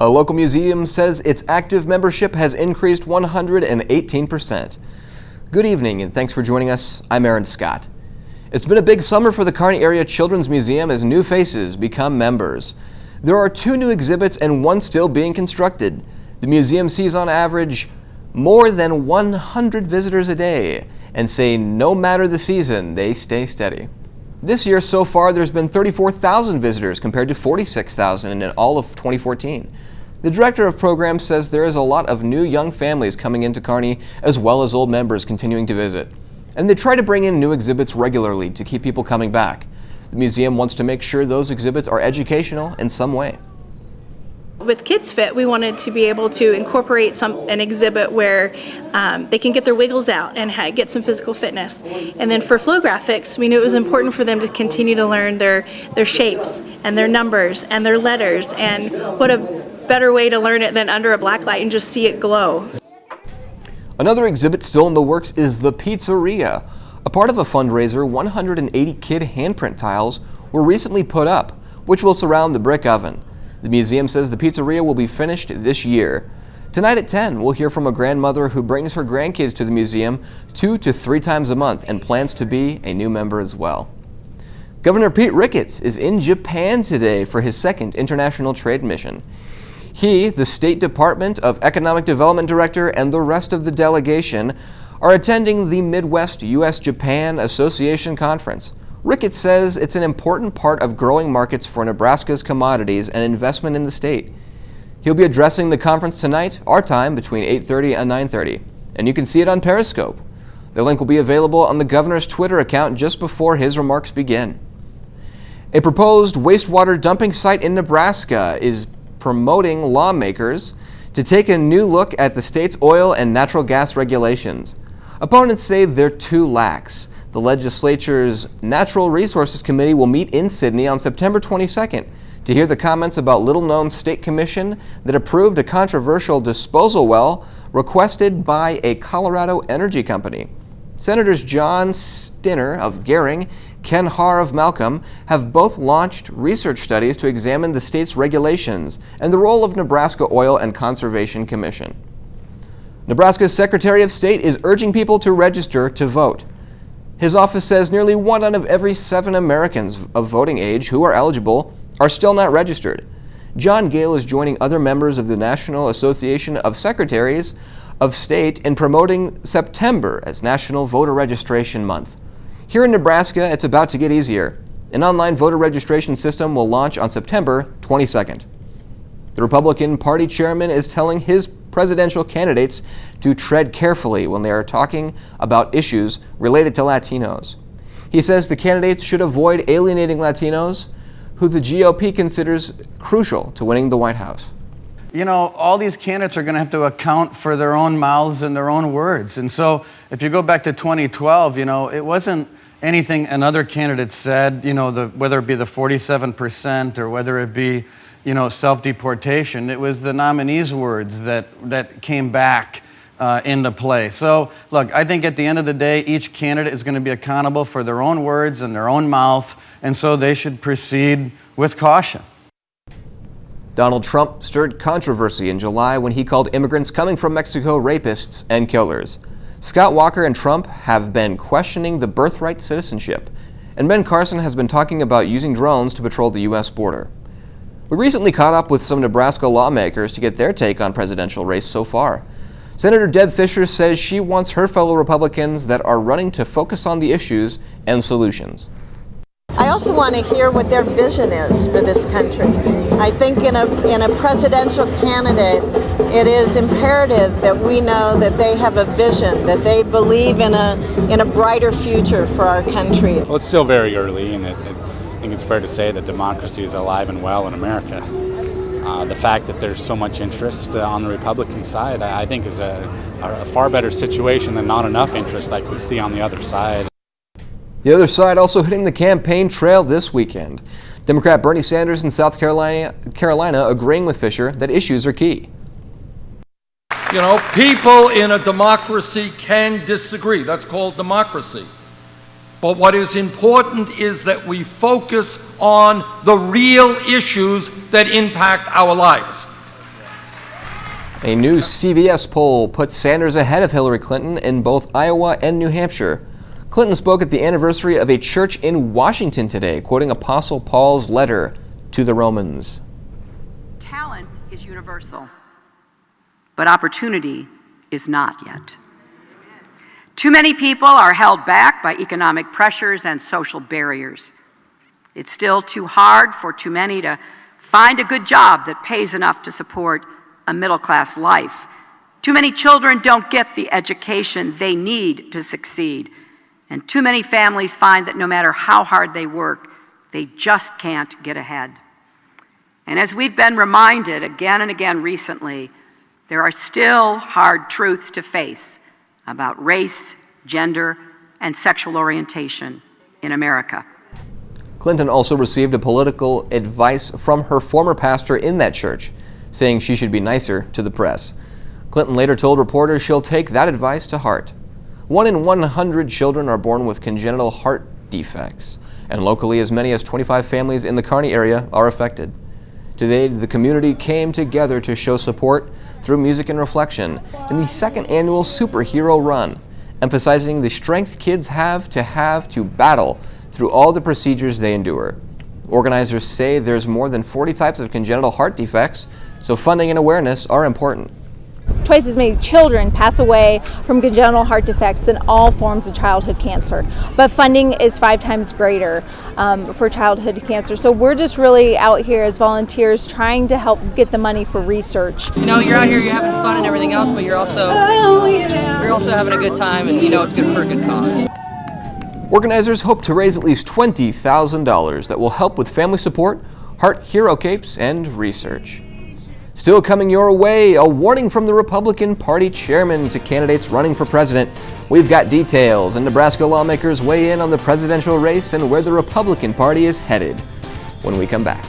A local museum says its active membership has increased 118%. Good evening and thanks for joining us. I'm Aaron Scott. It's been a big summer for the Kearney Area Children's Museum as new faces become members. There are 2 new exhibits and 1 still being constructed. The museum sees on average more than 100 visitors a day and say no matter the season, they stay steady. This year so far, there's been 34,000 visitors compared to 46,000 in all of 2014. The director of programs says there is a lot of new young families coming into Kearney as well as old members continuing to visit. And they try to bring in new exhibits regularly to keep people coming back. The museum wants to make sure those exhibits are educational in some way. With Kids Fit, we wanted to be able to incorporate an exhibit where they can get their wiggles out and get some physical fitness. And then for Flow Graphics, we knew it was important for them to continue to learn their shapes and their numbers and their letters, and what a better way to learn it than under a black light and just see it glow. Another exhibit still in the works is the Pizzeria. A part of a fundraiser, 180 kid handprint tiles were recently put up, which will surround the brick oven. The museum says the pizzeria will be finished this year. Tonight at 10, we'll hear from a grandmother who brings her grandkids to the museum 2 to 3 times a month and plans to be a new member as well. Governor Pete Ricketts is in Japan today for his 2nd international trade mission. He, the State Department of Economic Development Director, and the rest of the delegation are attending the Midwest U.S.-Japan Association Conference. Ricketts says it's an important part of growing markets for Nebraska's commodities and investment in the state. He'll be addressing the conference tonight, our time, between 8:30 and 9:30, and you can see it on Periscope. The link will be available on the governor's Twitter account just before his remarks begin. A proposed wastewater dumping site in Nebraska is promoting lawmakers to take a new look at the state's oil and natural gas regulations. Opponents say they're too lax. The legislature's Natural Resources Committee will meet in Sydney on September 22nd to hear the comments about little-known state commission that approved a controversial disposal well requested by a Colorado energy company. Senators John Stinner of Gering, Ken Haar of Malcolm have both launched research studies to examine the state's regulations and the role of Nebraska Oil and Conservation Commission. Nebraska's Secretary of State is urging people to register to vote. His office says nearly 1 out of every 7 Americans of voting age who are eligible are still not registered. John Gale is joining other members of the National Association of Secretaries of State in promoting September as National Voter Registration Month. Here in Nebraska, it's about to get easier. An online voter registration system will launch on September 22nd. The Republican Party chairman is telling his presidential candidates to tread carefully when they are talking about issues related to Latinos. He says the candidates should avoid alienating Latinos, who the GOP considers crucial to winning the White House. You know, all these candidates are going to have to account for their own mouths and their own words. And so if you go back to 2012, it wasn't anything another candidate said, whether it be the 47% or whether it be self-deportation. It was the nominee's words that came back into play. So, look, I think at the end of the day, each candidate is going to be accountable for their own words and their own mouth, and so they should proceed with caution. Donald Trump stirred controversy in July when he called immigrants coming from Mexico rapists and killers. Scott Walker and Trump have been questioning the birthright citizenship, and Ben Carson has been talking about using drones to patrol the U.S. border. We recently caught up with some Nebraska lawmakers to get their take on presidential race so far. Senator Deb Fischer says she wants her fellow Republicans that are running to focus on the issues and solutions. I also want to hear what their vision is for this country. I think in a presidential candidate, it is imperative that we know that they have a vision, that they believe in a brighter future for our country. Well, it's still very early, and I think it's fair to say that democracy is alive and well in America. The fact that there's so much interest on the Republican side, I think is a far better situation than not enough interest like we see on the other side. The other side also hitting the campaign trail this weekend. Democrat Bernie Sanders in South Carolina agreeing with Fischer that issues are key. People in a democracy can disagree. That's called democracy. But what is important is that we focus on the real issues that impact our lives. A new CBS poll puts Sanders ahead of Hillary Clinton in both Iowa and New Hampshire. Clinton spoke at the anniversary of a church in Washington today, quoting Apostle Paul's letter to the Romans. Talent is universal, but opportunity is not yet. Too many people are held back by economic pressures and social barriers. It's still too hard for too many to find a good job that pays enough to support a middle-class life. Too many children don't get the education they need to succeed. And too many families find that no matter how hard they work, they just can't get ahead. And as we've been reminded again and again recently, there are still hard truths to face about race, gender, and sexual orientation in America. Clinton also received a political advice from her former pastor in that church, saying she should be nicer to the press. Clinton later told reporters she'll take that advice to heart. 1 in 100 children are born with congenital heart defects, and locally as many as 25 families in the Kearney area are affected. Today, the community came together to show support through music and reflection in the second annual Superhero Run, emphasizing the strength kids have to battle through all the procedures they endure. Organizers say there's more than 40 types of congenital heart defects, so funding and awareness are important. Twice as many children pass away from congenital heart defects than all forms of childhood cancer. But funding is 5 times greater for childhood cancer. So we're just really out here as volunteers trying to help get the money for research. You know, you're out here, you're having fun and everything else, but you're also having a good time, and you know it's good for a good cause. Organizers hope to raise at least $20,000 that will help with family support, heart hero capes, and research. Still coming your way, a warning from the Republican Party chairman to candidates running for president. We've got details, and Nebraska lawmakers weigh in on the presidential race and where the Republican Party is headed when we come back.